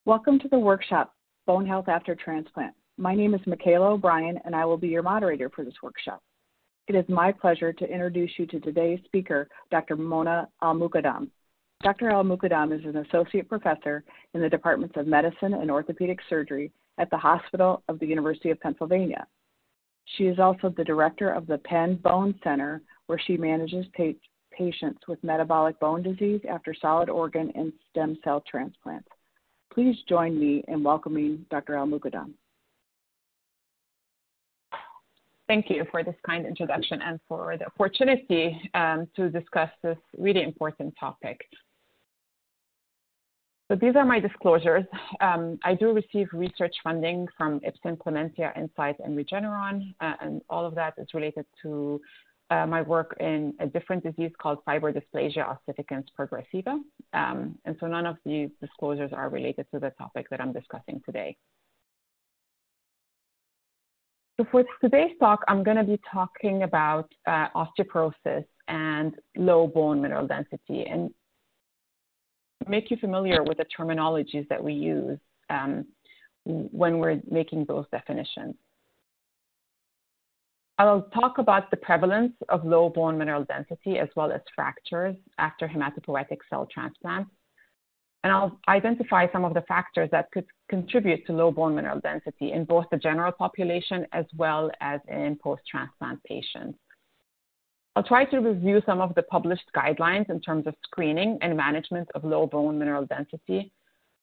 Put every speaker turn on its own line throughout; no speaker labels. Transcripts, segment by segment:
Welcome to the workshop, Bone Health After Transplant. My name is Michaela O'Brien, and I will be your moderator for this workshop. It is my pleasure to introduce you to today's speaker, Dr. Mona Al-Mukaddam. Dr. Al-Mukaddam is an associate professor in the Departments of Medicine and Orthopedic Surgery at the Hospital of the University of Pennsylvania. She is also the director of the Penn Bone Center, where she manages patients with metabolic bone disease after solid organ and stem cell transplants. Please join me in welcoming Dr. Al-Mukaddam.
Thank you for this kind introduction and for the opportunity to discuss this really important topic. So these are my disclosures. I do receive research funding from Ipsen, Clementia, Insight, and Regeneron, and all of that is related to my work in a different disease called fibrodysplasia ossificans progressiva. And so none of these disclosures are related to the topic that I'm discussing today. So for today's talk, I'm going to be talking about osteoporosis and low bone mineral density and make you familiar with the terminologies that we use when we're making those definitions. I'll talk about the prevalence of low bone mineral density as well as fractures after hematopoietic cell transplants. And I'll identify some of the factors that could contribute to low bone mineral density in both the general population as well as in post-transplant patients. I'll try to review some of the published guidelines in terms of screening and management of low bone mineral density.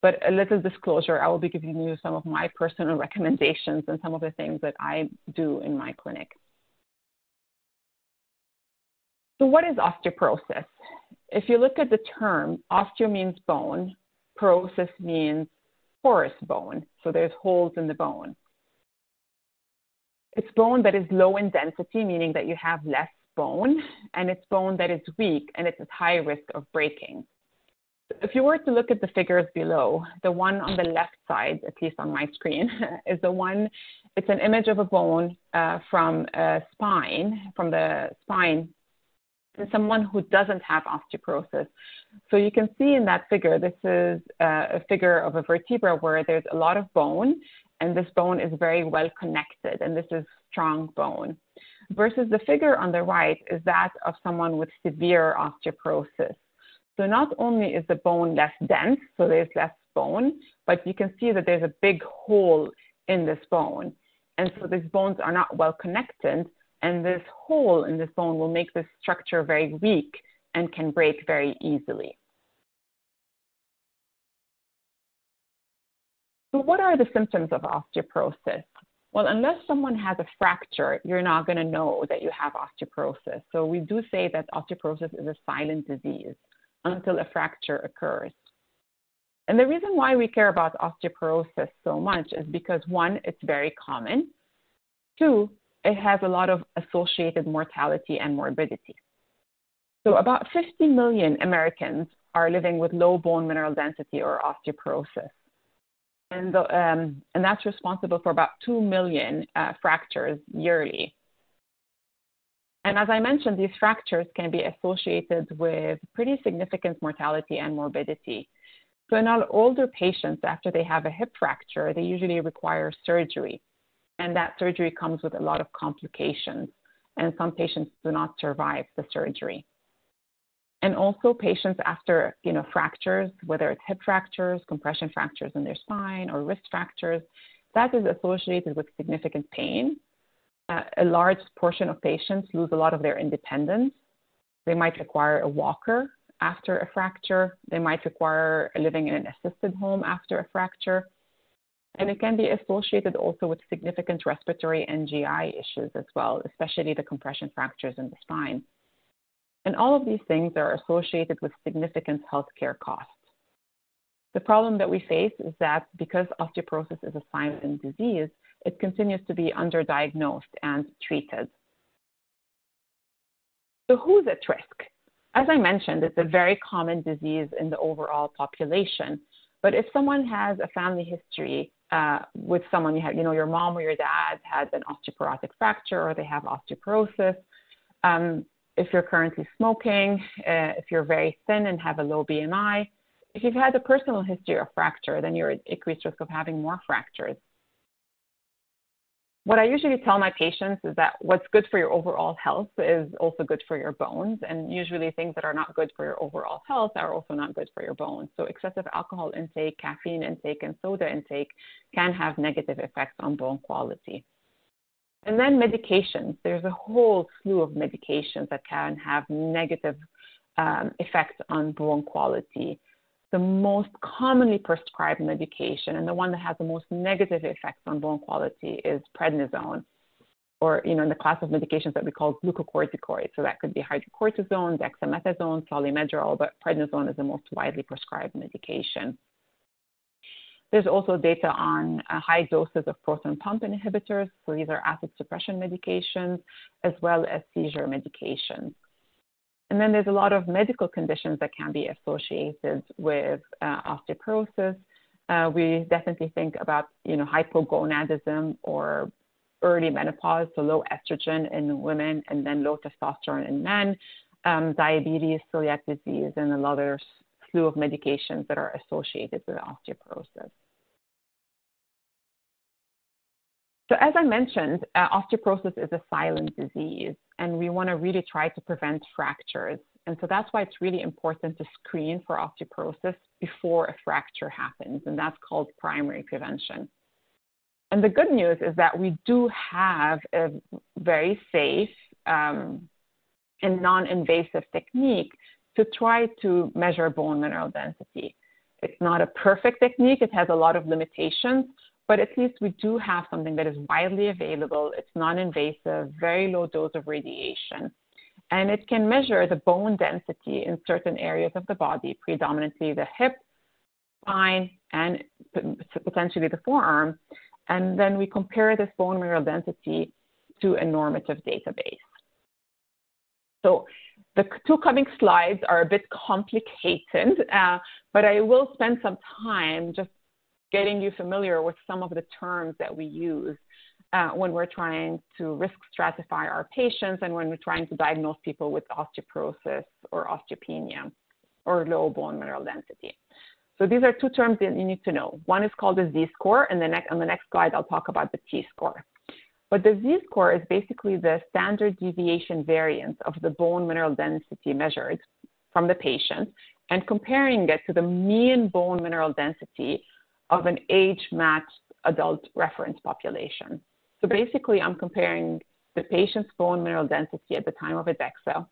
But a little disclosure, I will be giving you some of my personal recommendations and some of the things that I do in my clinic. So what is osteoporosis? If you look at the term, osteo means bone, porosis means porous bone, so there's holes in the bone. It's bone that is low in density, meaning that you have less bone, and it's bone that is weak and it's at high risk of breaking. If you were to look at the figures below, the one on the left side, at least on my screen, is the one, it's an image of a bone from the spine, in someone who doesn't have osteoporosis. So you can see in that figure, this is a figure of a vertebra where there's a lot of bone, and this bone is very well connected, and this is strong bone. Versus the figure on the right is that of someone with severe osteoporosis. So not only is the bone less dense, so there's less bone, but you can see that there's a big hole in this bone. And so these bones are not well connected, and this hole in this bone will make this structure very weak and can break very easily. So what are the symptoms of osteoporosis? Well, unless someone has a fracture, you're not going to know that you have osteoporosis. So we do say that osteoporosis is a silent disease until a fracture occurs. And the reason why we care about osteoporosis so much is because, one, it's very common. Two, it has a lot of associated mortality and morbidity. So about 50 million Americans are living with low bone mineral density or osteoporosis. And that's responsible for about 2 million fractures yearly. And as I mentioned, these fractures can be associated with pretty significant mortality and morbidity. So in all older patients, after they have a hip fracture, they usually require surgery. And that surgery comes with a lot of complications. And some patients do not survive the surgery. And also patients after, fractures, whether it's hip fractures, compression fractures in their spine, or wrist fractures, that is associated with significant pain. A large portion of patients lose a lot of their independence. They might require a walker after a fracture. They might require living in an assisted home after a fracture. And it can be associated also with significant respiratory and GI issues as well, especially the compression fractures in the spine. And all of these things are associated with significant healthcare costs. The problem that we face is that because osteoporosis is a silent disease, it continues to be underdiagnosed and treated. So who's at risk? As I mentioned, it's a very common disease in the overall population. But if someone has a family history with someone, your mom or your dad had an osteoporotic fracture or they have osteoporosis, if you're currently smoking, if you're very thin and have a low BMI, If you've had a personal history of fracture, then you're at increased risk of having more fractures. What I usually tell my patients is that what's good for your overall health is also good for your bones. And usually things that are not good for your overall health are also not good for your bones. So excessive alcohol intake, caffeine intake, and soda intake can have negative effects on bone quality. And then medications. There's a whole slew of medications that can have negative effects on bone quality. The most commonly prescribed medication and the one that has the most negative effects on bone quality is prednisone, or in the class of medications that we call glucocorticoids. So that could be hydrocortisone, dexamethasone, solumedrol, but prednisone is the most widely prescribed medication. There's also data on high doses of proton pump inhibitors. So these are acid suppression medications, as well as seizure medications. And then there's a lot of medical conditions that can be associated with osteoporosis. We definitely think about, hypogonadism or early menopause, so low estrogen in women and then low testosterone in men, diabetes, celiac disease, and a other slew of medications that are associated with osteoporosis. So as I mentioned, osteoporosis is a silent disease, and we want to really try to prevent fractures. And so that's why it's really important to screen for osteoporosis before a fracture happens, and that's called primary prevention. And the good news is that we do have a very safe and non-invasive technique to try to measure bone mineral density. It's not a perfect technique. It has a lot of limitations, but at least we do have something that is widely available. It's non-invasive, very low dose of radiation, and it can measure the bone density in certain areas of the body, predominantly the hip, spine, and potentially the forearm. And then we compare this bone mineral density to a normative database. So the two coming slides are a bit complicated, but I will spend some time just getting you familiar with some of the terms that we use when we're trying to risk stratify our patients and when we're trying to diagnose people with osteoporosis or osteopenia or low bone mineral density. So these are two terms that you need to know. One is called the Z-score, and on the next slide, I'll talk about the T-score. But the Z-score is basically the standard deviation variance of the bone mineral density measured from the patient and comparing it to the mean bone mineral density of an age-matched adult reference population. So basically, I'm comparing the patient's bone mineral density at the time of ADEXA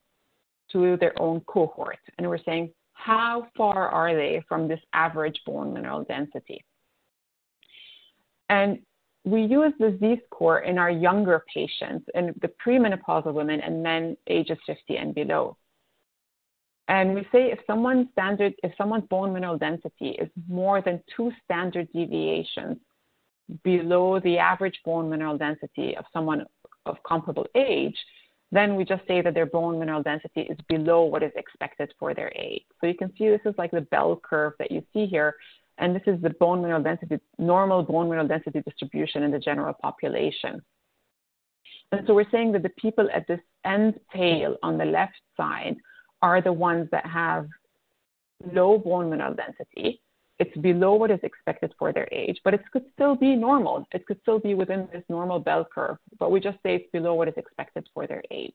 to their own cohort. And we're saying, how far are they from this average bone mineral density? And we use the Z-score in our younger patients, in the premenopausal women and men ages 50 and below. And we say if someone's bone mineral density is more than 2 standard deviations below the average bone mineral density of someone of comparable age, then we just say that their bone mineral density is below what is expected for their age. So you can see this is like the bell curve that you see here, and this is the bone mineral density, normal bone mineral density distribution in the general population. And so we're saying that the people at this end tail on the left side are the ones that have low bone mineral density. It's below what is expected for their age, but it could still be normal. It could still be within this normal bell curve, but we just say it's below what is expected for their age.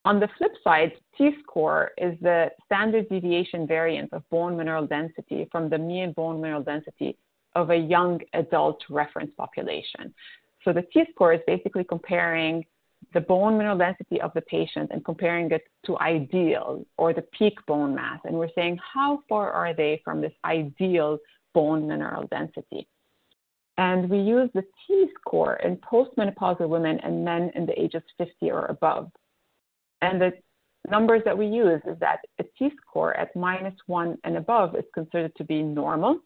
On the flip side, T-score is the standard deviation variance of bone mineral density from the mean bone mineral density of a young adult reference population. So the T-score is basically comparing the bone mineral density of the patient and comparing it to ideal or the peak bone mass. And we're saying, how far are they from this ideal bone mineral density? And we use the T-score in postmenopausal women and men in the ages 50 or above. And the numbers that we use is that a T-score at -1 and above is considered to be normal.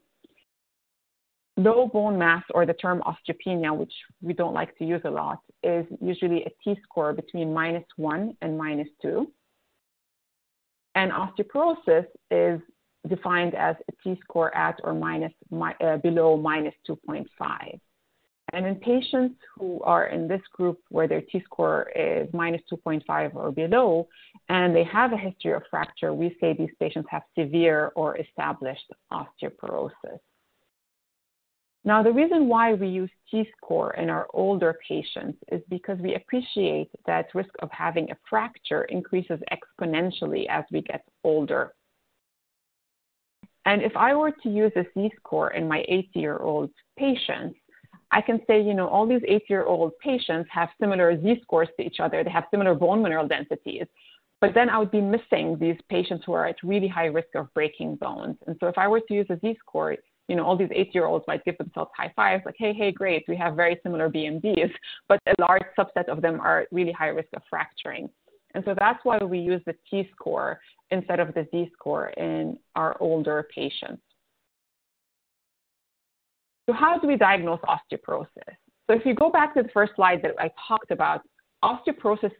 Low bone mass, or the term osteopenia, which we don't like to use a lot, is usually a T-score between -1 and -2. And osteoporosis is defined as a T-score at or below -2.5. And in patients who are in this group where their T-score is minus 2.5 or below, and they have a history of fracture, we say these patients have severe or established osteoporosis. Now, the reason why we use T-score in our older patients is because we appreciate that risk of having a fracture increases exponentially as we get older. And if I were to use a Z-score in my 80-year-old patients, I can say, you know, all these 80-year-old patients have similar Z-scores to each other. They have similar bone mineral densities. But then I would be missing these patients who are at really high risk of breaking bones. And so if I were to use a Z-score, you know, all these 80-year-olds might give themselves high fives, like, hey, great, we have very similar BMDs, but a large subset of them are at really high risk of fracturing. And so that's why we use the T-score instead of the Z-score in our older patients. So how do we diagnose osteoporosis? So if you go back to the first slide that I talked about, osteoporosis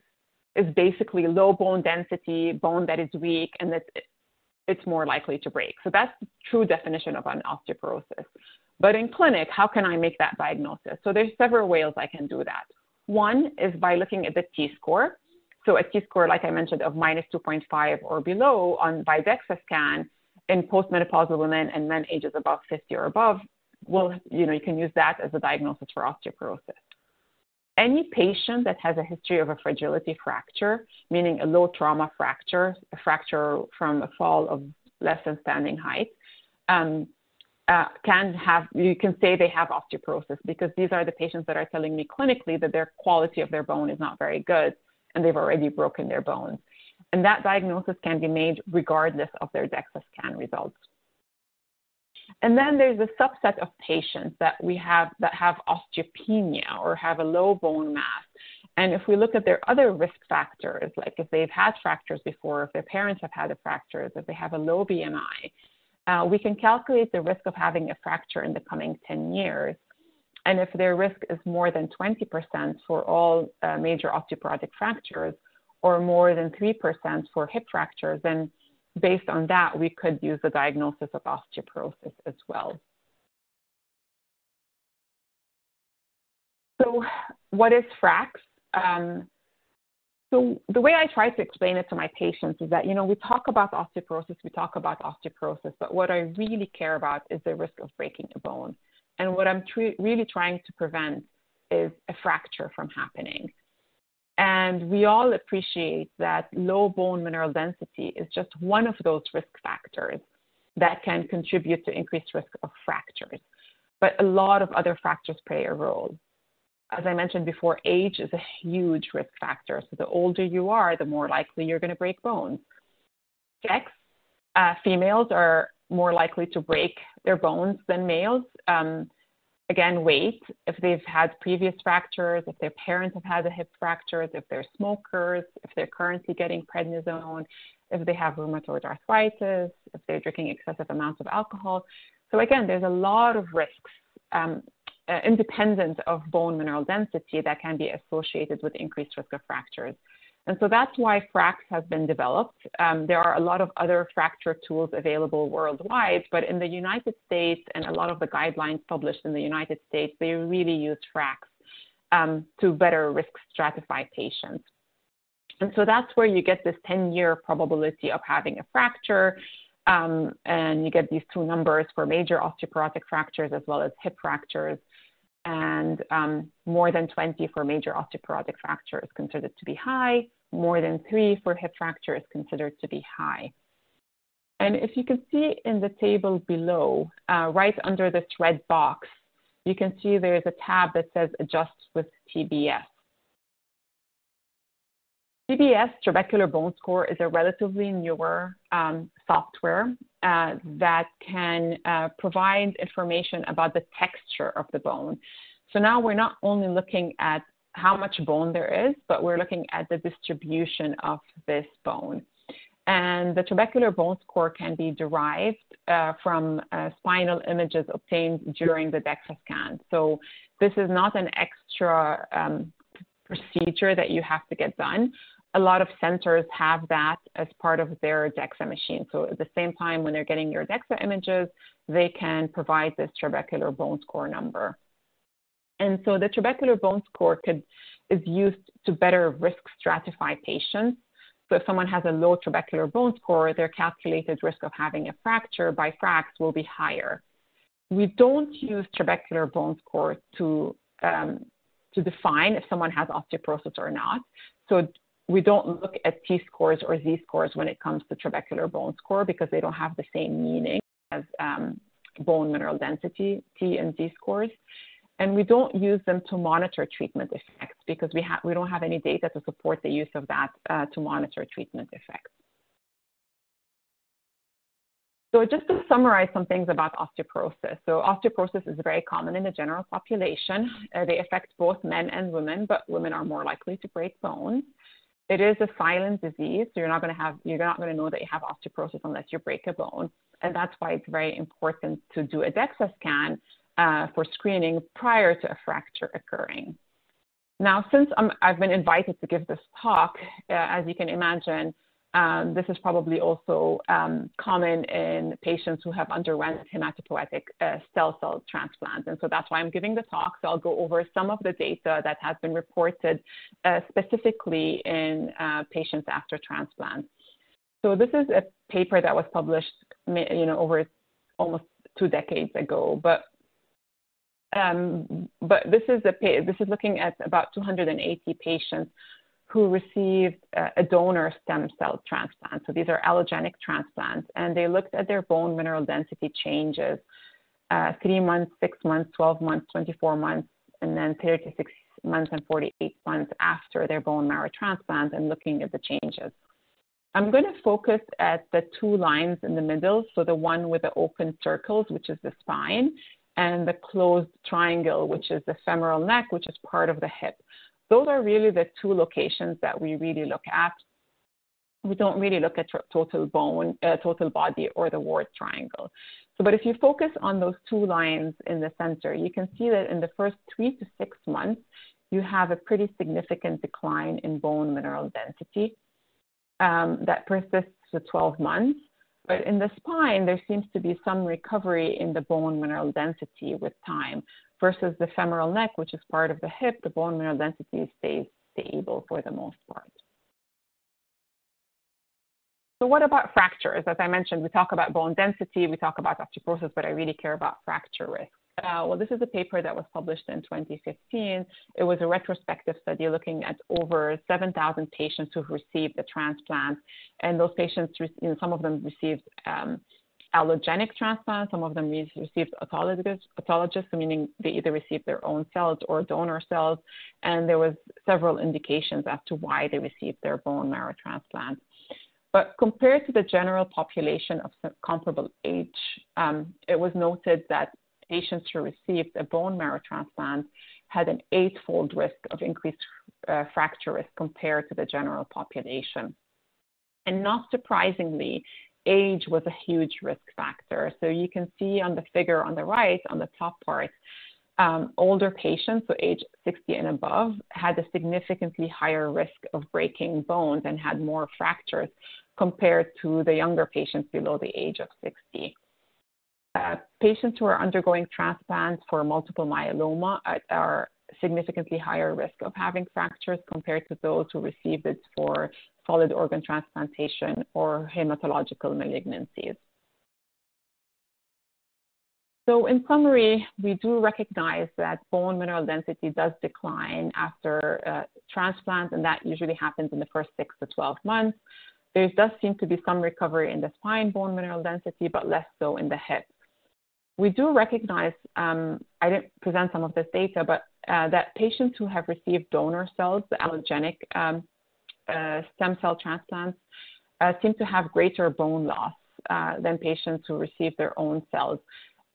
is basically low bone density, bone that is weak, and that it's more likely to break. So that's the true definition of an osteoporosis. But in clinic, how can I make that diagnosis? So there's several ways I can do that. One is by looking at the T-score. So a T-score, like I mentioned, of minus 2.5 or below by DEXA scan in postmenopausal women and men ages above 50 or above, well, you know, you can use that as a diagnosis for osteoporosis. Any patient that has a history of a fragility fracture, meaning a low trauma fracture, a fracture from a fall of less than standing height, you can say they have osteoporosis because these are the patients that are telling me clinically that their quality of their bone is not very good and they've already broken their bones. And that diagnosis can be made regardless of their DEXA scan results. And then there's a subset of patients that we have that have osteopenia or have a low bone mass. And if we look at their other risk factors, like if they've had fractures before, if their parents have had fractures, if they have a low BMI, we can calculate the risk of having a fracture in the coming 10 years. And if their risk is more than 20% for all major osteoporotic fractures or more than 3% for hip fractures, then based on that, we could use the diagnosis of osteoporosis as well. So what is FRAX? So the way I try to explain it to my patients is that, you know, we talk about osteoporosis, but what I really care about is the risk of breaking a bone. And what I'm really trying to prevent is a fracture from happening. And we all appreciate that low bone mineral density is just one of those risk factors that can contribute to increased risk of fractures. But a lot of other factors play a role. As I mentioned before, age is a huge risk factor. So the older you are, the more likely you're going to break bones. Sex, females are more likely to break their bones than males. Again, weight, if they've had previous fractures, if their parents have had a hip fractures, if they're smokers, if they're currently getting prednisone, if they have rheumatoid arthritis, if they're drinking excessive amounts of alcohol. So again, there's a lot of risks independent of bone mineral density that can be associated with increased risk of fractures. And so that's why FRAX has been developed. There are a lot of other fracture tools available worldwide, but in the United States and a lot of the guidelines published in the United States, they really use FRAX to better risk stratify patients. And so that's where you get this 10-year probability of having a fracture, and you get these two numbers for major osteoporotic fractures as well as hip fractures. And more than 20 for major osteoporotic fracture is considered to be high. More than 3 for hip fracture is considered to be high. And if you can see in the table below, right under this red box, you can see there's a tab that says Adjust with TBS. TBS, trabecular bone score, is a relatively newer software that can provide information about the texture of the bone. So now we're not only looking at how much bone there is, but we're looking at the distribution of this bone. And the trabecular bone score can be derived from spinal images obtained during the DEXA scan. So this is not an extra procedure that you have to get done. A lot of centers have that as part of their DEXA machine. So at the same time, when they're getting your DEXA images, they can provide this trabecular bone score number. And so the trabecular bone score is used to better risk stratify patients. So if someone has a low trabecular bone score, their calculated risk of having a fracture by FRAX will be higher. We don't use trabecular bone score to define if someone has osteoporosis or not. So we don't look at T-scores or Z-scores when it comes to trabecular bone score because they don't have the same meaning as bone mineral density, T and Z scores. And we don't use them to monitor treatment effects because we don't have any data to support the use of that to monitor treatment effects. So just to summarize some things about osteoporosis. So osteoporosis is very common in the general population. They affect both men and women, but women are more likely to break bones. It is a silent disease, so you're not going to know that you have osteoporosis unless you break a bone. And that's why it's very important to do a DEXA scan for screening prior to a fracture occurring. Now, since I've been invited to give this talk, as you can imagine, this is probably also common in patients who have underwent hematopoietic stem cell transplants. And so that's why I'm giving the talk. So I'll go over some of the data that has been reported specifically in patients after transplant. So this is a paper that was published, over almost 2 decades ago. But this is looking at about 280 patients who received a donor stem cell transplant. So these are allogeneic transplants, and they looked at their bone mineral density changes 3 months, 6 months, 12 months, 24 months, and then 36 months and 48 months after their bone marrow transplant and looking at the changes. I'm going to focus at the 2 lines in the middle, so the one with the open circles, which is the spine, and the closed triangle, which is the femoral neck, which is part of the hip. Those are really the 2 locations that we really look at. We don't really look at total body or the wart triangle. So, but if you focus on those 2 lines in the center, you can see that in the first 3 to 6 months, you have a pretty significant decline in bone mineral density that persists for 12 months. But in the spine, there seems to be some recovery in the bone mineral density with time versus the femoral neck, which is part of the hip. The bone mineral density stays stable for the most part. So what about fractures? As I mentioned, we talk about bone density, we talk about osteoporosis, but I really care about fracture risk. Well, this is a paper that was published in 2015. It was a retrospective study looking at over 7,000 patients who've received a transplant. And those patients, some of them received allogeneic transplant, some of them received autologous, meaning they either received their own cells or donor cells. And there was several indications as to why they received their bone marrow transplant. But compared to the general population of comparable age, it was noted that patients who received a bone marrow transplant had an 8-fold risk of increased fracture risk compared to the general population. And not surprisingly, age was a huge risk factor. So you can see on the figure on the right, on the top part, older patients, so age 60 and above, had a significantly higher risk of breaking bones and had more fractures compared to the younger patients below the age of 60. Patients who are undergoing transplant for multiple myeloma are significantly higher risk of having fractures compared to those who received it for solid organ transplantation or hematological malignancies. So in summary, we do recognize that bone mineral density does decline after transplant, and that usually happens in the first 6 to 12 months. There does seem to be some recovery in the spine bone mineral density, but less so in the hip. We do recognize, I didn't present some of this data, but that patients who have received donor cells, the allogeneic stem cell transplants, seem to have greater bone loss than patients who receive their own cells.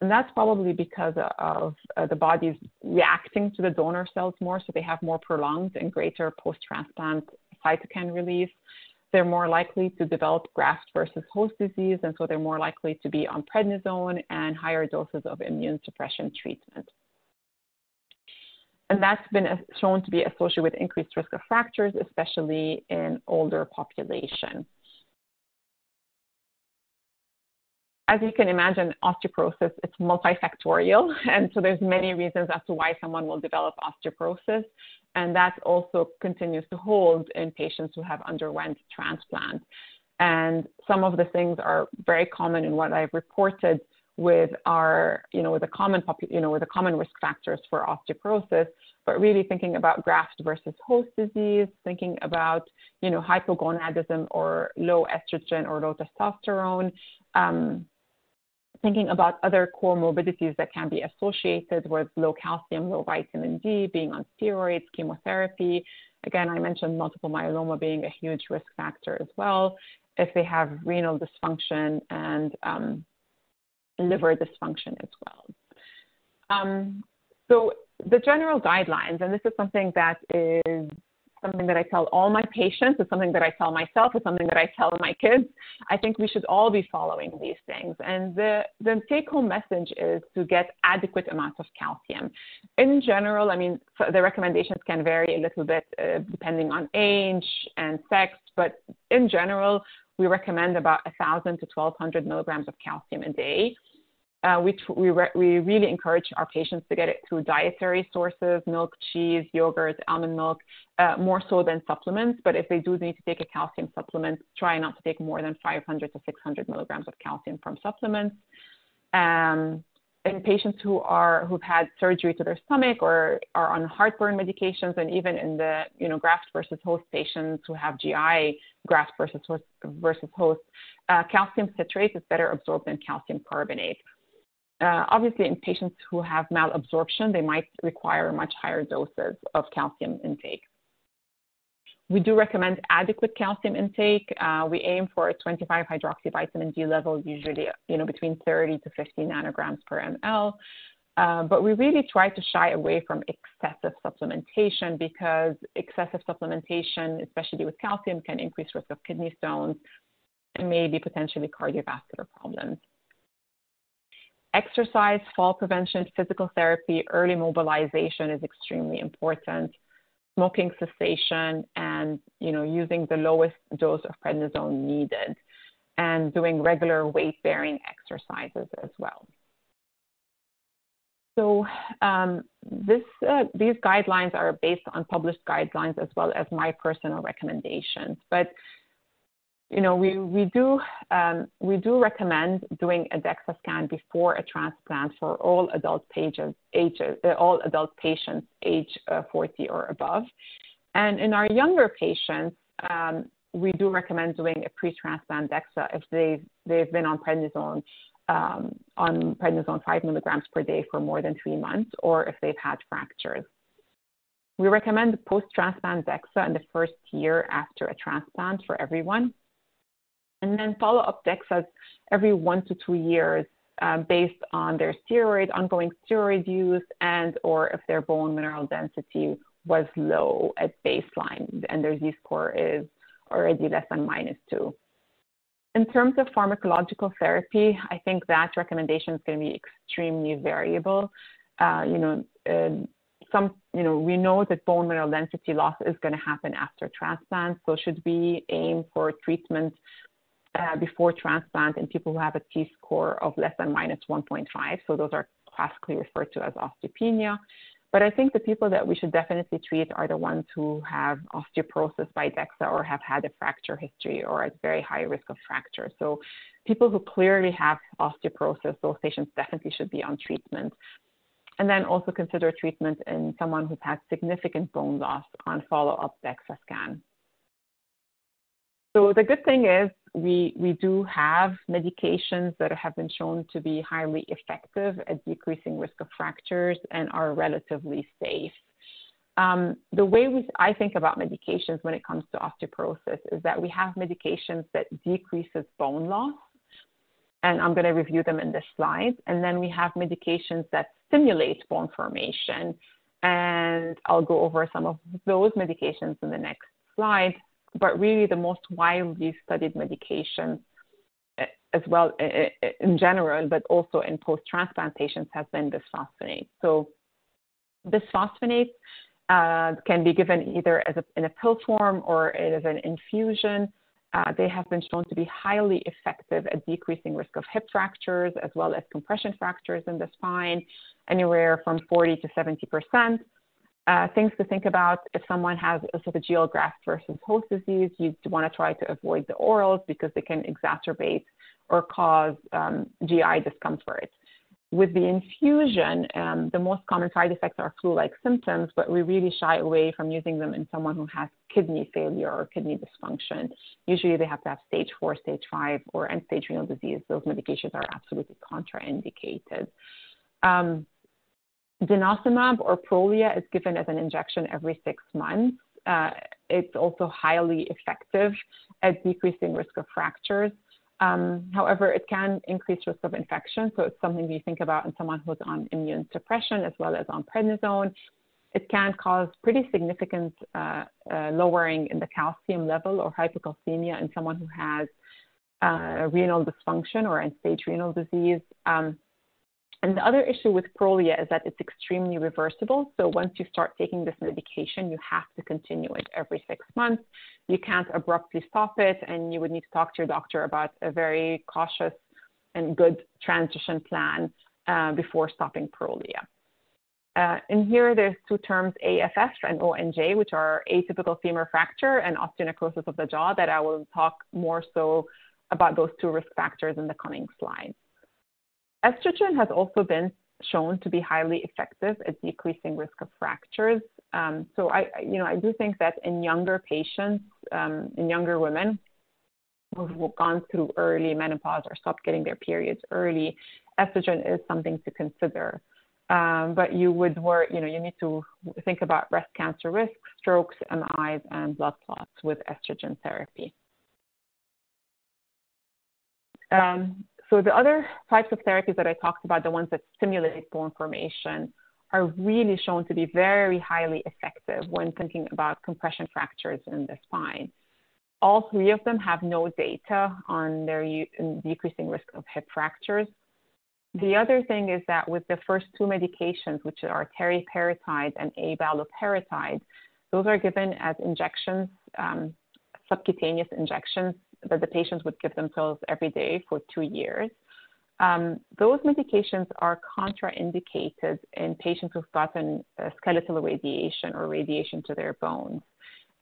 And that's probably because of the body's reacting to the donor cells more, so they have more prolonged and greater post-transplant cytokine release. They're more likely to develop graft versus host disease, and so they're more likely to be on prednisone and higher doses of immune suppression treatment. And that's been shown to be associated with increased risk of fractures, especially in older population. as you can imagine, osteoporosis, it's multifactorial. And so there's many reasons as to why someone will develop osteoporosis. And that also continues to hold in patients who have underwent transplant. And some of the things are very common in what I've reported with our, with the common risk factors for osteoporosis, but really thinking about graft versus host disease, thinking about, hypogonadism or low estrogen or low testosterone, thinking about other comorbidities that can be associated with low calcium, low vitamin D, being on steroids, chemotherapy. Again, I mentioned multiple myeloma being a huge risk factor as well, if they have renal dysfunction and liver dysfunction as well. So the general guidelines, and this is something that I tell all my patients, it's something that I tell myself, it's something that I tell my kids. I think we should all be following these things. And the take-home message is to get adequate amounts of calcium. In general, the recommendations can vary a little bit depending on age and sex, but in general, we recommend about 1,000 to 1,200 milligrams of calcium a day. We really encourage our patients to get it through dietary sources, milk, cheese, yogurt, almond milk, more so than supplements. But if they do need to take a calcium supplement, try not to take more than 500 to 600 milligrams of calcium from supplements. In patients who've had surgery to their stomach or are on heartburn medications, and even in the graft versus host patients who have GI graft versus host, calcium citrate is better absorbed than calcium carbonate. Obviously, in patients who have malabsorption, they might require much higher doses of calcium intake. We do recommend adequate calcium intake. We aim for a 25 hydroxyvitamin D level, usually between 30 to 50 nanograms per ml. But we really try to shy away from excessive supplementation, because excessive supplementation, especially with calcium, can increase risk of kidney stones and maybe potentially cardiovascular problems. Exercise, fall prevention, physical therapy, early mobilization is extremely important. Smoking cessation, and using the lowest dose of prednisone needed, and doing regular weight-bearing exercises as well. So these guidelines are based on published guidelines as well as my personal recommendations. But we do recommend doing a DEXA scan before a transplant for all adult patients age 40 or above. And in our younger patients, we do recommend doing a pre-transplant DEXA if they've been on prednisone 5 milligrams per day for more than 3 months, or if they've had fractures. We recommend post-transplant DEXA in the first year after a transplant for everyone. And then follow-up DEXAs every 1 to 2 years based on their ongoing steroid use, and or if their bone mineral density was low at baseline and their Z-score is already less than -2. In terms of pharmacological therapy, I think that recommendation is going to be extremely variable. We know that bone mineral density loss is going to happen after transplant. So should we aim for treatment before transplant in people who have a T-score of less than -1.5? So those are classically referred to as osteopenia. But I think the people that we should definitely treat are the ones who have osteoporosis by DEXA or have had a fracture history or at very high risk of fracture. So people who clearly have osteoporosis, those patients definitely should be on treatment. And then also consider treatment in someone who's had significant bone loss on follow-up DEXA scan. So the good thing is we do have medications that have been shown to be highly effective at decreasing risk of fractures and are relatively safe. The way I think about medications when it comes to osteoporosis is that we have medications that decreases bone loss, and I'm going to review them in this slide. And then we have medications that stimulate bone formation, and I'll go over some of those medications in the next slide. But really the most widely studied medication as well in general, but also in post-transplant patients, has been bisphosphonates. So bisphosphonates can be given either in a pill form or as an infusion. They have been shown to be highly effective at decreasing risk of hip fractures as well as compression fractures in the spine, anywhere from 40 to 70%. Things to think about: if someone has esophageal graft versus host disease, you want to try to avoid the orals because they can exacerbate or cause GI discomfort. With the infusion, the most common side effects are flu-like symptoms, but we really shy away from using them in someone who has kidney failure or kidney dysfunction. Usually they have to have stage 4, stage 5, or end-stage renal disease. Those medications are absolutely contraindicated. Denosumab or Prolia is given as an injection every 6 months. It's also highly effective at decreasing risk of fractures. However, it can increase risk of infection, so it's something we think about in someone who's on immune suppression as well as on prednisone. It can cause pretty significant lowering in the calcium level or hypocalcemia in someone who has renal dysfunction or end-stage renal disease. And the other issue with Prolia is that it's extremely reversible. So once you start taking this medication, you have to continue it every 6 months. You can't abruptly stop it, and you would need to talk to your doctor about a very cautious and good transition plan before stopping Prolia. In here, there's 2 terms, AFF and ONJ, which are atypical femur fracture and osteonecrosis of the jaw, that I will talk more so about those 2 risk factors in the coming slides. Estrogen has also been shown to be highly effective at decreasing risk of fractures. So I do think that in younger patients, in younger women who've gone through early menopause or stopped getting their periods early, estrogen is something to consider. But you need to think about breast cancer risk, strokes, MIs, and blood clots with estrogen therapy. So the other types of therapies that I talked about, the ones that stimulate bone formation, are really shown to be very highly effective when thinking about compression fractures in the spine. All 3 of them have no data on their decreasing risk of hip fractures. The other thing is that with the first 2 medications, which are teriparatide and abaloparatide, those are given as injections, subcutaneous injections that the patients would give themselves every day for 2 years. Those medications are contraindicated in patients who've gotten skeletal radiation or radiation to their bones.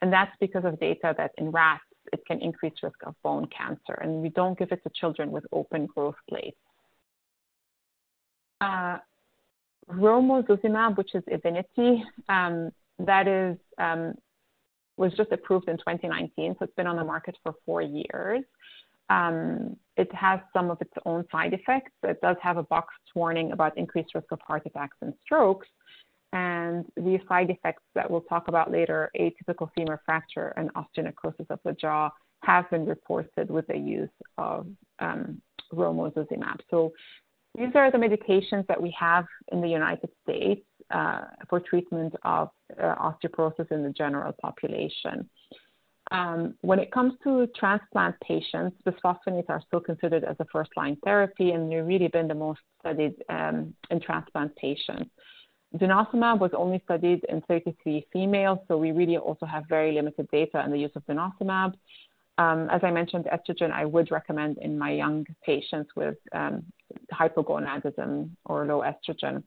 And that's because of data that in rats, it can increase risk of bone cancer. And we don't give it to children with open growth plates. Romosozumab, which is Evenity, was just approved in 2019, so it's been on the market for 4 years. It has some of its own side effects. It does have a boxed warning about increased risk of heart attacks and strokes. And these side effects that we'll talk about later, atypical femur fracture and osteonecrosis of the jaw, have been reported with the use of romosozumab. So these are the medications that we have in the United States for treatment of osteoporosis in the general population. When it comes to transplant patients, bisphosphonates are still considered as a first-line therapy, and they've really been the most studied in transplant patients. Denosumab was only studied in 33 females, so we really also have very limited data on the use of denosumab. As I mentioned, estrogen I would recommend in my young patients with hypogonadism or low estrogen.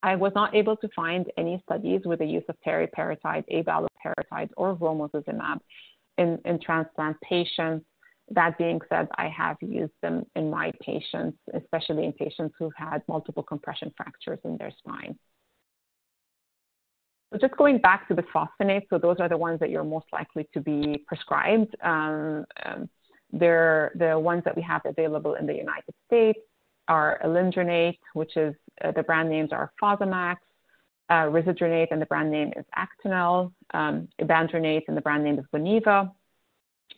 I was not able to find any studies with the use of teriparatide, abaloparatide, or romosozumab in transplant patients. That being said, I have used them in my patients, especially in patients who've had multiple compression fractures in their spine. So just going back to bisphosphonates, so those are the ones that you're most likely to be prescribed. They're the ones that we have available in the United States are alendronate, which is the brand names are Fosamax, risedronate, and the brand name is Actonel, ibandronate, and the brand name is Boniva,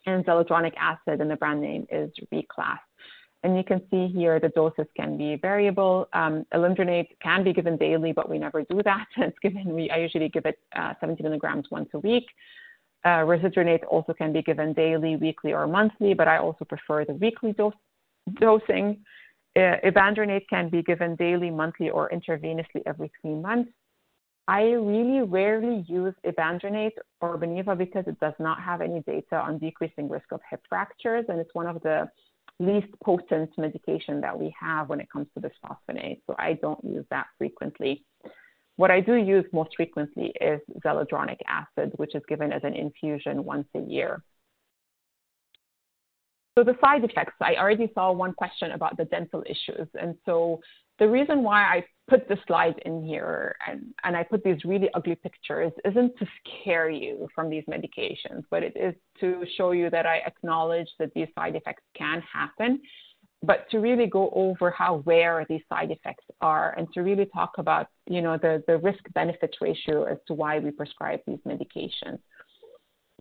and zoledronic acid, and the brand name is Reclast. And you can see here the doses can be variable. Alendronate can be given daily, but we never do that. I usually give it 70 milligrams once a week. Risedronate also can be given daily, weekly, or monthly, but I also prefer the weekly dosing. Ibandronate can be given daily, monthly, or intravenously every 3 months. I really rarely use ibandronate or Beniva because it does not have any data on decreasing risk of hip fractures, and it's one of the least potent medication that we have when it comes to bisphosphonate, so I don't use that frequently. What I do use most frequently is zoledronic acid, which is given as an infusion once a year. So the side effects, I already saw one question about the dental issues. And so the reason why I put the slide in here and I put these really ugly pictures isn't to scare you from these medications, but it is to show you that I acknowledge that these side effects can happen, but to really go over how rare these side effects are and to really talk about, you know, the risk-benefit ratio as to why we prescribe these medications.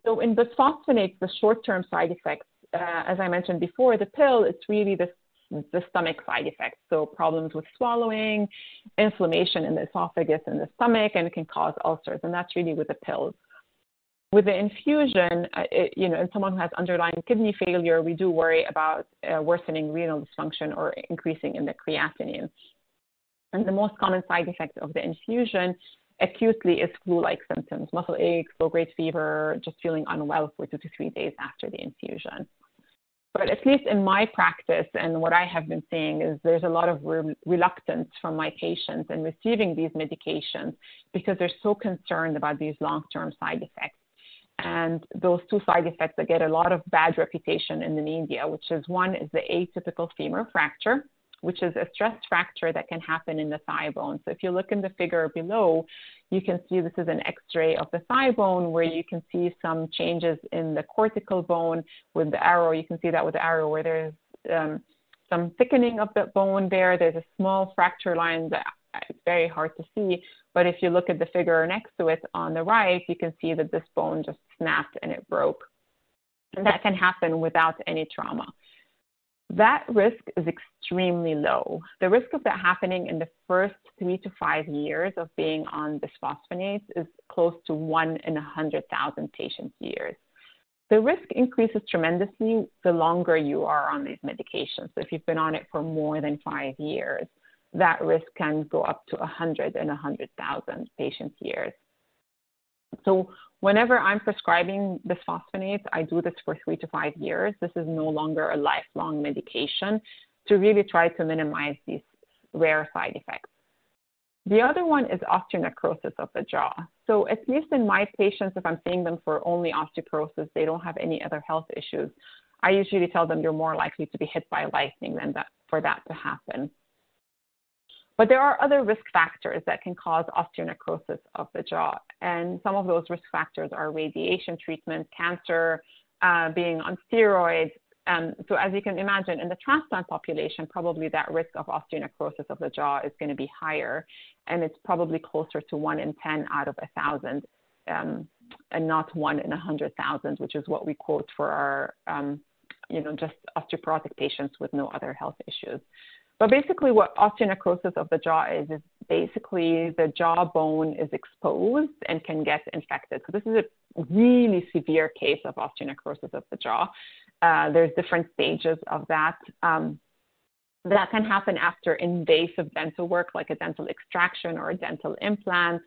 So in bisphosphonates, the short-term side effects, as I mentioned before, the pill, it's really the stomach side effects. So problems with swallowing, inflammation in the esophagus and the stomach, and it can cause ulcers. And that's really with the pills. With the infusion, you know, in someone who has underlying kidney failure, we do worry about worsening renal dysfunction or increasing in the creatinine. And the most common side effect of the infusion acutely is flu-like symptoms, muscle aches, low-grade fever, just feeling unwell for 2 to 3 days after the infusion. But at least in my practice and what I have been seeing is there's a lot of reluctance from my patients in receiving these medications because they're so concerned about these long-term side effects. And those two side effects that get a lot of bad reputation in the media, which is one is the atypical femur fracture, which is a stress fracture that can happen in the thigh bone. So if you look in the figure below, you can see this is an X-ray of the thigh bone where you can see some changes in the cortical bone with the arrow. You can see that with the arrow where there's some thickening of the bone there. There's a small fracture line that it's very hard to see. But if you look at the figure next to it on the right, you can see that this bone just snapped and it broke. And that can happen without any trauma. That risk is extremely low. The risk of that happening in the first 3 to 5 years of being on bisphosphonates is close to 1 in 100,000 patient years. The risk increases tremendously the longer you are on these medications. So if you've been on it for more than 5 years, that risk can go up to 100 in 100,000 patient years. So whenever I'm prescribing bisphosphonates, I do this for 3 to 5 years. This is no longer a lifelong medication to really try to minimize these rare side effects. The other one is osteonecrosis of the jaw. So at least in my patients, if I'm seeing them for only osteoporosis, they don't have any other health issues, I usually tell them you're more likely to be hit by lightning than that for that to happen. But there are other risk factors that can cause osteonecrosis of the jaw. And some of those risk factors are radiation treatment, cancer, being on steroids. So as you can imagine, in the transplant population, probably that risk of osteonecrosis of the jaw is going to be higher. And it's probably closer to 1 in 10 out of 1,000 and not 1 in 100,000, which is what we quote for our, just osteoporotic patients with no other health issues. But basically what osteonecrosis of the jaw is basically the jawbone is exposed and can get infected. So this is a really severe case of osteonecrosis of the jaw. There's different stages of that. That can happen after invasive dental work, like a dental extraction or a dental implant.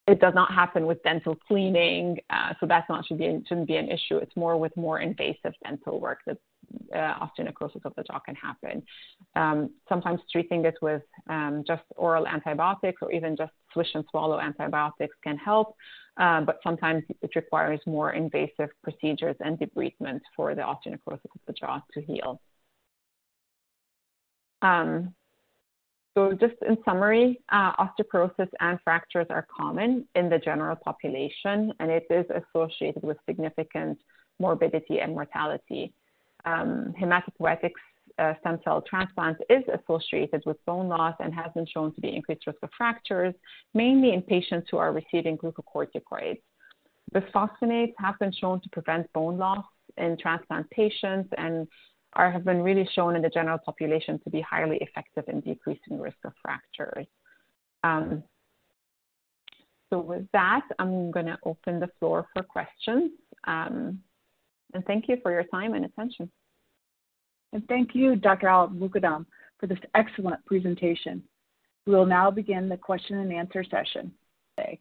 It does not happen with dental cleaning, so that's not shouldn't be an issue. It's more with more invasive dental work that osteonecrosis of the jaw can happen. Sometimes treating it with just oral antibiotics or even just swish and swallow antibiotics can help, but sometimes it requires more invasive procedures and debridement for the osteonecrosis of the jaw to heal. So just in summary, osteoporosis and fractures are common in the general population, and it is associated with significant morbidity and mortality. Hematopoietic stem cell transplant is associated with bone loss and has been shown to be increased risk of fractures, mainly in patients who are receiving glucocorticoids. Bisphosphonates have been shown to prevent bone loss in transplant patients and have been really shown in the general population to be highly effective in decreasing risk of fractures. So with that, I'm going to open the floor for questions. And thank you for your time and attention.
And thank you, Dr. Mukaddam, for this excellent presentation. We will now begin the question and answer session today.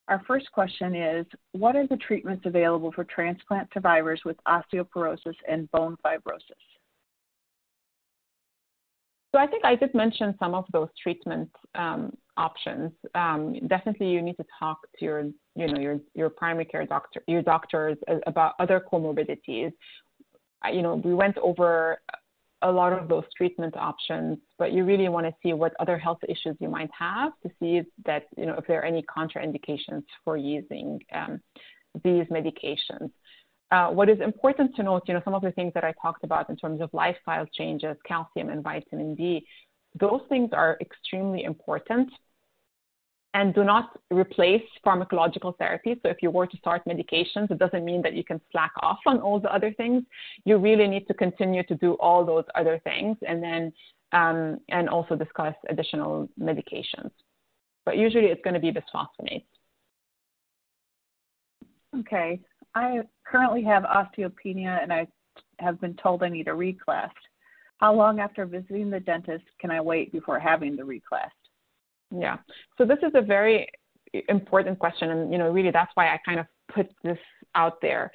Our first question is, what are the treatments available for transplant survivors with osteoporosis and bone fibrosis?
So I think I did mention some of those treatment options. Definitely, you need to talk to your primary care doctor, your doctors about other comorbidities. We went over a lot of those treatment options, but you really want to see what other health issues you might have to see that, if there are any contraindications for using these medications. What is important to note, some of the things that I talked about in terms of lifestyle changes, calcium and vitamin D, those things are extremely important and do not replace pharmacological therapy. So if you were to start medications, it doesn't mean that you can slack off on all the other things. You really need to continue to do all those other things and then and also discuss additional medications. But usually it's going to be bisphosphonates.
Okay. I currently have osteopenia and I have been told I need a reclast. How long after visiting the dentist can I wait before having the reclast?
Yeah, so this is a very important question, and really that's why I kind of put this out there.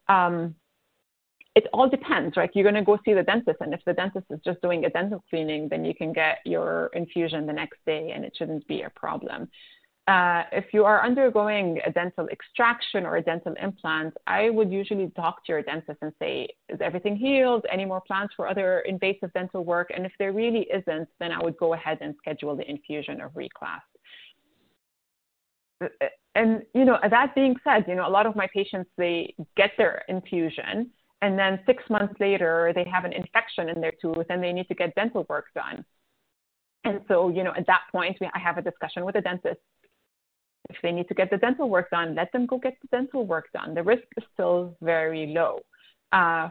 It all depends, right? You're going to go see the dentist, and if the dentist is just doing a dental cleaning, then you can get your infusion the next day, and it shouldn't be a problem. If you are undergoing a dental extraction or a dental implant, I would usually talk to your dentist and say, is everything healed? Any more plans for other invasive dental work? And if there really isn't, then I would go ahead and schedule the infusion or reclass. And, that being said, a lot of my patients, they get their infusion and then 6 months later, they have an infection in their tooth and they need to get dental work done. And so, at that point, I have a discussion with the dentist. If they need to get the dental work done, let them go get the dental work done. The risk is still very low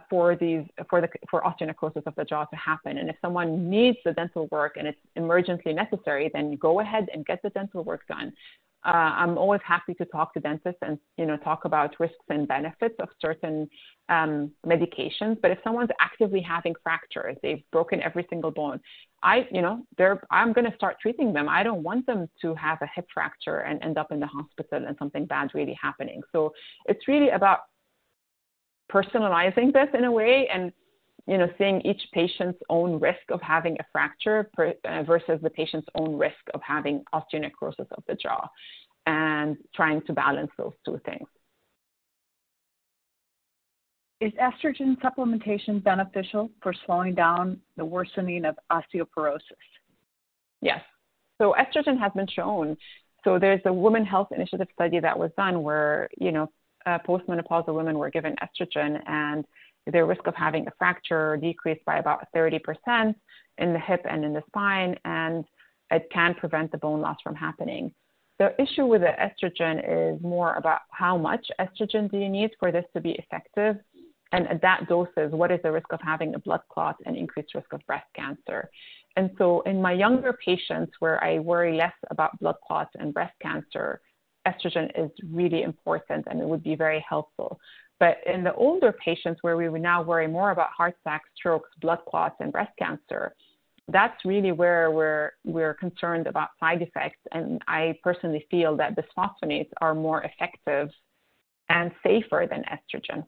for osteonecrosis of the jaw to happen. And if someone needs the dental work and it's emergently necessary, then go ahead and get the dental work done. I'm always happy to talk to dentists and talk about risks and benefits of certain medications. But if someone's actively having fractures, they've broken every single bone, I'm going to start treating them. I don't want them to have a hip fracture and end up in the hospital and something bad really happening. So it's really about personalizing this in a way and seeing each patient's own risk of having a fracture versus the patient's own risk of having osteonecrosis of the jaw and trying to balance those two things.
Is estrogen supplementation beneficial for slowing down the worsening of osteoporosis?
Yes. So estrogen has been shown. So there's a Women Health Initiative study that was done where, postmenopausal women were given estrogen and their risk of having a fracture decreased by about 30% in the hip and in the spine, and it can prevent the bone loss from happening. The issue with the estrogen is more about how much estrogen do you need for this to be effective, and at that doses, what is the risk of having a blood clot and increased risk of breast cancer. And so in my younger patients where I worry less about blood clots and breast cancer, estrogen is really important and it would be very helpful. But in the older patients where we would now worry more about heart attacks, strokes, blood clots, and breast cancer, that's really where we're concerned about side effects. And I personally feel that bisphosphonates are more effective and safer than estrogen.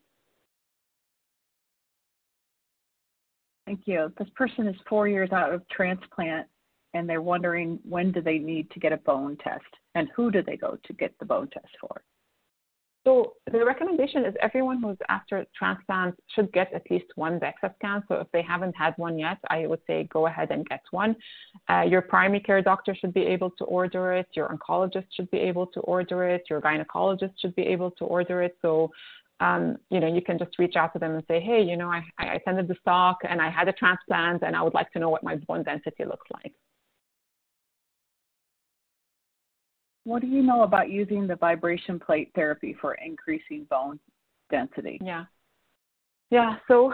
Thank you. This person is 4 years out of transplant, and they're wondering when do they need to get a bone test, and who do they go to get the bone test for?
So the recommendation is everyone who's after transplant should get at least one DEXA scan. So if they haven't had one yet, I would say go ahead and get one. Your primary care doctor should be able to order it. Your oncologist should be able to order it. Your gynecologist should be able to order it. So, you can just reach out to them and say, hey, I attended the stock and I had a transplant and I would like to know what my bone density looks like.
What do you know about using the vibration plate therapy for increasing bone density?
Yeah. So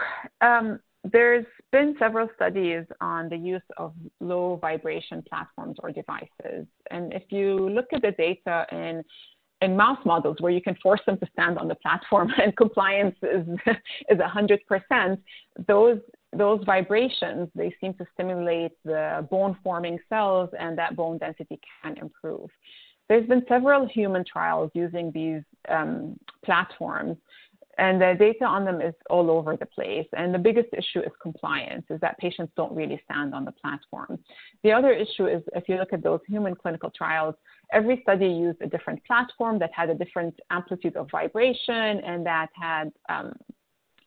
there's been several studies on the use of low vibration platforms or devices. And if you look at the data in mouse models where you can force them to stand on the platform and compliance is 100%, those those vibrations, they seem to stimulate the bone-forming cells, and that bone density can improve. There's been several human trials using these platforms, and the data on them is all over the place. And the biggest issue is compliance, is that patients don't really stand on the platform. The other issue is, if you look at those human clinical trials, every study used a different platform that had a different amplitude of vibration, and that had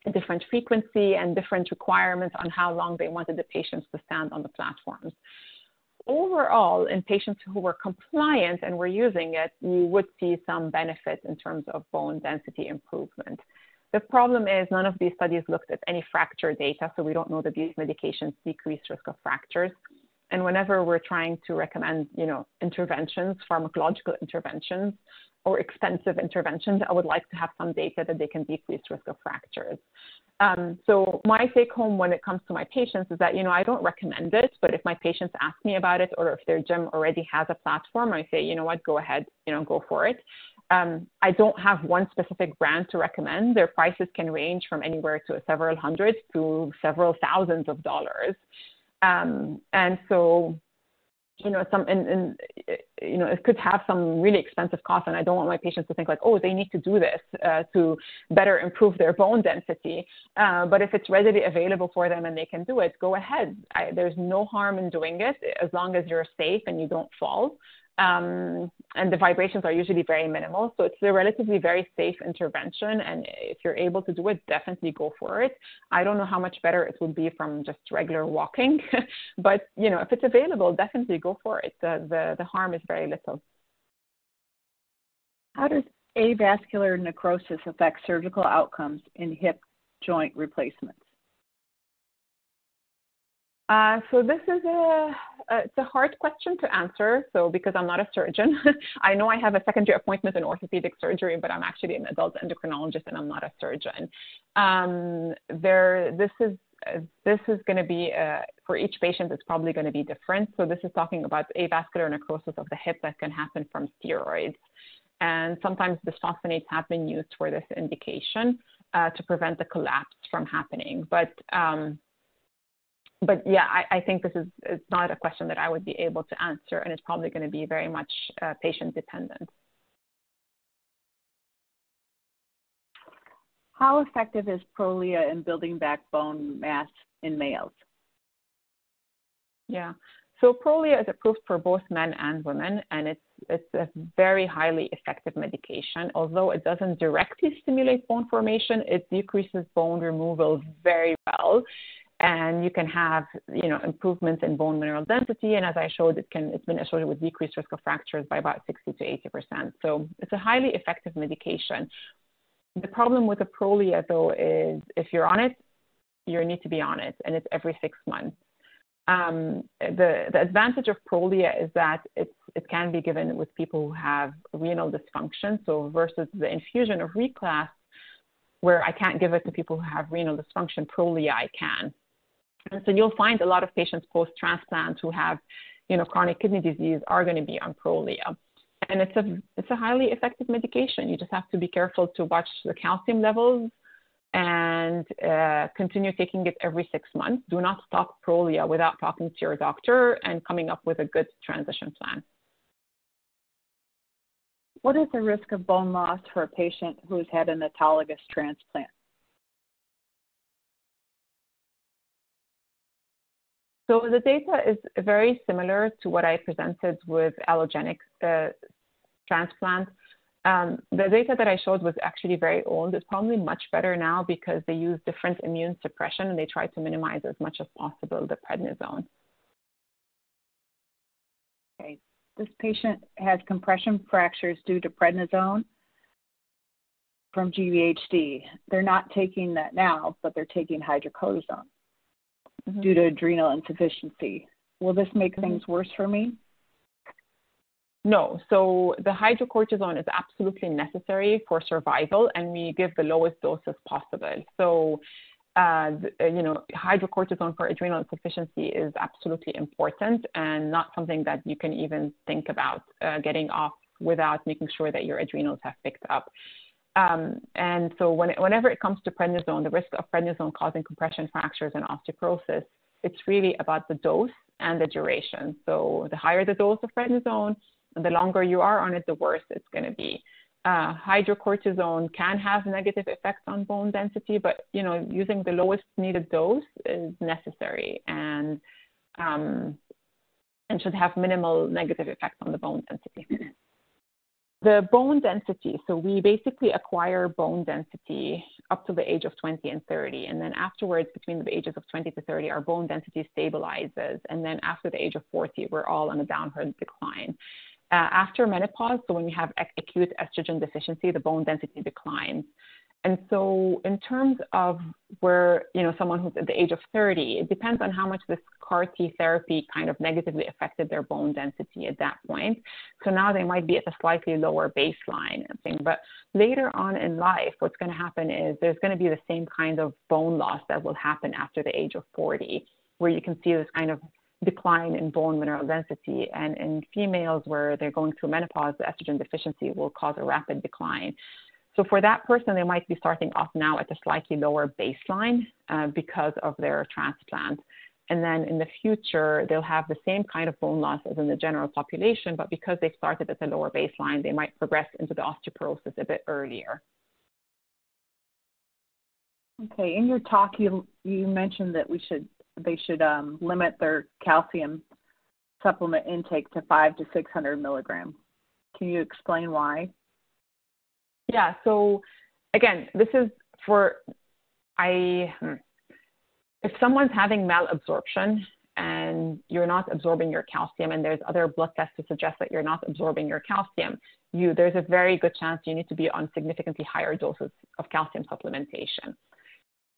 a different frequency and different requirements on how long they wanted the patients to stand on the platforms. Overall, in patients who were compliant and were using it, you would see some benefit in terms of bone density improvement. The problem is none of these studies looked at any fracture data, so we don't know that these medications decrease risk of fractures. And whenever we're trying to recommend, interventions, pharmacological interventions, or expensive interventions, I would like to have some data that they can decrease risk of fractures. So my take home when it comes to my patients is that, I don't recommend it, but if my patients ask me about it, or if their gym already has a platform, I say, you know what, go ahead, go for it. I don't have one specific brand to recommend. Their prices can range from anywhere to several hundreds to several thousands of dollars. And so, it could have some really expensive costs, and I don't want my patients to think like, oh, they need to do this to better improve their bone density. But if it's readily available for them and they can do it, go ahead. There's no harm in doing it as long as you're safe and you don't fall. And the vibrations are usually very minimal. So it's a relatively very safe intervention. And if you're able to do it, definitely go for it. I don't know how much better it would be from just regular walking, but if it's available, definitely go for it. The harm is very little.
How does avascular necrosis affect surgical outcomes in hip joint replacements?
So this is it's a hard question to answer. So because I'm not a surgeon, I know I have a secondary appointment in orthopedic surgery, but I'm actually an adult endocrinologist and I'm not a surgeon. This is going to be, for each patient, it's probably going to be different. So this is talking about avascular necrosis of the hip that can happen from steroids. And sometimes bisphosphonates have been used for this indication to prevent the collapse from happening. But yeah, I think it's not a question that I would be able to answer, and it's probably going to be very much patient dependent.
How effective is Prolia in building back bone mass in males?
Yeah, so Prolia is approved for both men and women, and it's a very highly effective medication. Although it doesn't directly stimulate bone formation, it decreases bone removal very well. And you can have, improvements in bone mineral density. And as I showed, it's been associated with decreased risk of fractures by about 60 to 80%. So it's a highly effective medication. The problem with the Prolia, though, is if you're on it, you need to be on it, and it's every 6 months. The advantage of Prolia is that it can be given with people who have renal dysfunction. So versus the infusion of Reclast, where I can't give it to people who have renal dysfunction, Prolia I can. And so you'll find a lot of patients post-transplant who have, chronic kidney disease are going to be on Prolia. And it's a highly effective medication. You just have to be careful to watch the calcium levels and continue taking it every 6 months. Do not stop Prolia without talking to your doctor and coming up with a good transition plan.
What is the risk of bone loss for a patient who has had an autologous transplant?
So the data is very similar to what I presented with allogeneic transplant. The data that I showed was actually very old. It's probably much better now because they use different immune suppression and they try to minimize as much as possible the prednisone.
Okay. This patient has compression fractures due to prednisone from GVHD. They're not taking that now, but they're taking hydrocortisone due to adrenal insufficiency. Will this make things worse for me?
No. So the hydrocortisone is absolutely necessary for survival, and we give the lowest doses possible. So, hydrocortisone for adrenal insufficiency is absolutely important and not something that you can even think about getting off without making sure that your adrenals have picked up. And so whenever it comes to prednisone, the risk of prednisone causing compression fractures and osteoporosis, it's really about the dose and the duration. So the higher the dose of prednisone, and the longer you are on it, the worse it's going to be. Hydrocortisone can have negative effects on bone density, but using the lowest needed dose is necessary and should have minimal negative effects on the bone density. The bone density, so we basically acquire bone density up to the age of 20 and 30. And then afterwards, between the ages of 20 to 30, our bone density stabilizes. And then after the age of 40, we're all on a downward decline. After menopause, so when you have acute estrogen deficiency, the bone density declines. And so in terms of where, someone who's at the age of 30, it depends on how much this CAR T therapy kind of negatively affected their bone density at that point. So now they might be at a slightly lower baseline thing. But later on in life, what's going to happen is there's going to be the same kind of bone loss that will happen after the age of 40, where you can see this kind of decline in bone mineral density. And in females where they're going through menopause, the estrogen deficiency will cause a rapid decline. So for that person, they might be starting off now at a slightly lower baseline because of their transplant. And then in the future, they'll have the same kind of bone loss as in the general population, but because they started at a lower baseline, they might progress into the osteoporosis a bit earlier.
Okay, in your talk, you mentioned that they should limit their calcium supplement intake to 500 to 600 milligrams. Can you explain why?
Yeah, so again, this is if someone's having malabsorption and you're not absorbing your calcium, and there's other blood tests to suggest that you're not absorbing your calcium, there's a very good chance you need to be on significantly higher doses of calcium supplementation.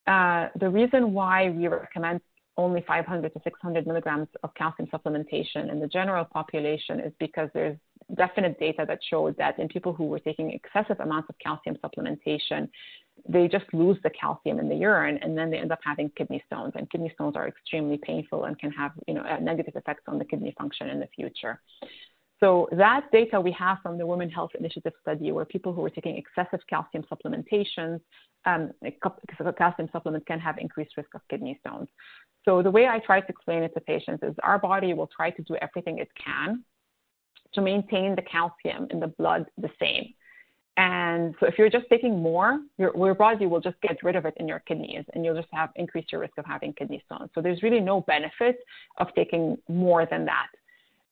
The reason why we recommend only 500 to 600 milligrams of calcium supplementation in the general population is because there's definite data that showed that in people who were taking excessive amounts of calcium supplementation, they just lose the calcium in the urine, and then they end up having kidney stones. And kidney stones are extremely painful and can have negative effects on the kidney function in the future. So that data we have from the Women Health Initiative study, where people who were taking excessive calcium supplementations, because a calcium supplement can have increased risk of kidney stones. So the way I try to explain it to patients is our body will try to do everything it can to maintain the calcium in the blood the same. And so if you're just taking more, your body will just get rid of it in your kidneys, and you'll just increase your risk of having kidney stones. So there's really no benefit of taking more than that.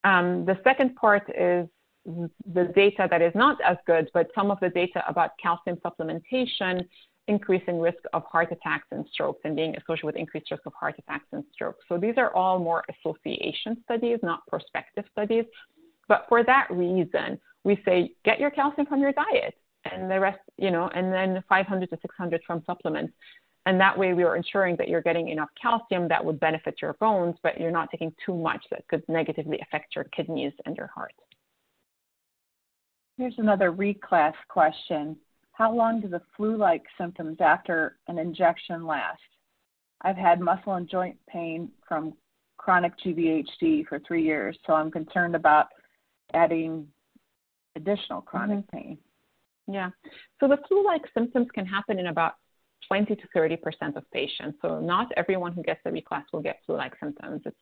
The second part is the data that is not as good, but some of the data about calcium supplementation increasing risk of heart attacks and strokes, and being associated with increased risk of heart attacks and strokes. So these are all more association studies, not prospective studies. But for that reason, we say, get your calcium from your diet, and the rest, and then 500 to 600 from supplements. And that way we are ensuring that you're getting enough calcium that would benefit your bones, but you're not taking too much that could negatively affect your kidneys and your heart.
Here's another reclass question. How long do the flu-like symptoms after an injection last? I've had muscle and joint pain from chronic GVHD for 3 years, so I'm concerned about adding additional chronic pain.
Yeah. So the flu-like symptoms can happen in about 20 to 30% of patients. So not everyone who gets the reclass will get flu-like symptoms. It's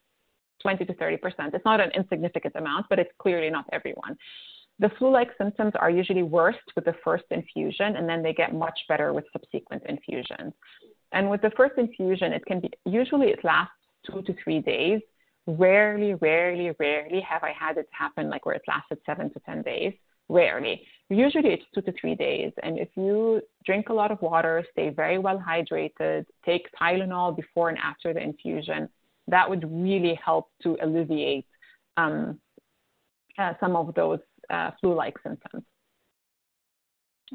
20 to 30%. It's not an insignificant amount, but it's clearly not everyone. The flu-like symptoms are usually worst with the first infusion, and then they get much better with subsequent infusions. And with the first infusion, usually it lasts 2 to 3 days. Rarely have I had it happen like where it lasted 7 to 10 days. Rarely. Usually it's 2 to 3 days. And if you drink a lot of water, stay very well hydrated, take Tylenol before and after the infusion, that would really help to alleviate some of those flu-like symptoms.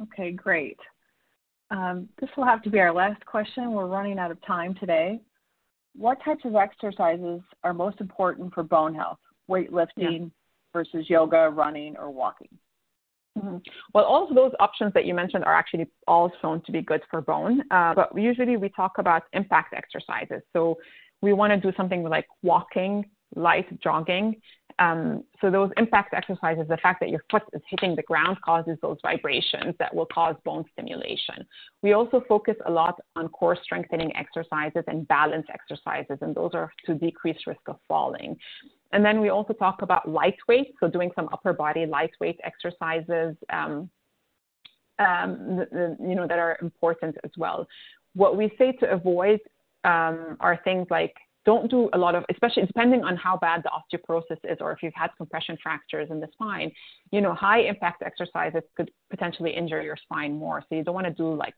Okay, great. This will have to be our last question. We're running out of time today. What types of exercises are most important for bone health? Weightlifting versus yoga, running, or walking?
Mm-hmm. Well, all of those options that you mentioned are actually all shown to be good for bone. But usually we talk about impact exercises. So we want to do something like walking, light jogging, So those impact exercises, the fact that your foot is hitting the ground causes those vibrations that will cause bone stimulation. We also focus a lot on core strengthening exercises and balance exercises, and those are to decrease risk of falling. And then we also talk about lightweight, so doing some upper body lightweight exercises, that are important as well. What we say to avoid are things like, don't do a lot of, especially depending on how bad the osteoporosis is, or if you've had compression fractures in the spine, high impact exercises could potentially injure your spine more. So you don't want to do like,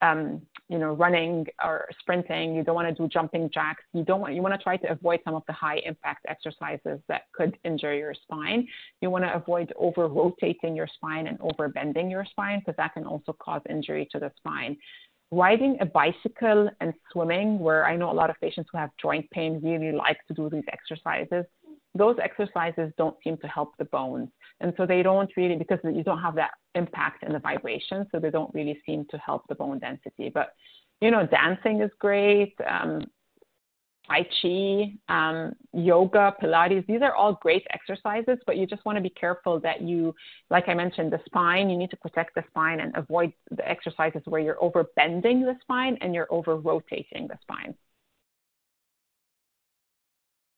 running or sprinting. You don't want to do jumping jacks. You want to try to avoid some of the high impact exercises that could injure your spine. You want to avoid over rotating your spine and over bending your spine, because that can also cause injury to the spine. Riding a bicycle and swimming, where I know a lot of patients who have joint pain really like to do these exercises. Those exercises don't seem to help the bones. And so they don't really, because you don't have that impact in the vibration, so they don't really seem to help the bone density. But, dancing is great. Tai Chi, yoga, Pilates, these are all great exercises, but you just want to be careful that you, like I mentioned, the spine, you need to protect the spine and avoid the exercises where you're over bending the spine and you're over rotating the spine.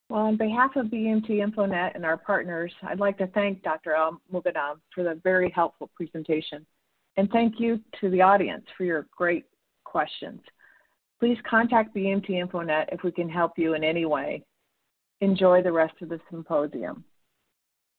Well, on behalf of BMT InfoNet and our partners, I'd like to thank Dr. Mukaddam for the very helpful presentation. And thank you to the audience for your great questions. Please contact BMT InfoNet if we can help you in any way. Enjoy the rest of the symposium.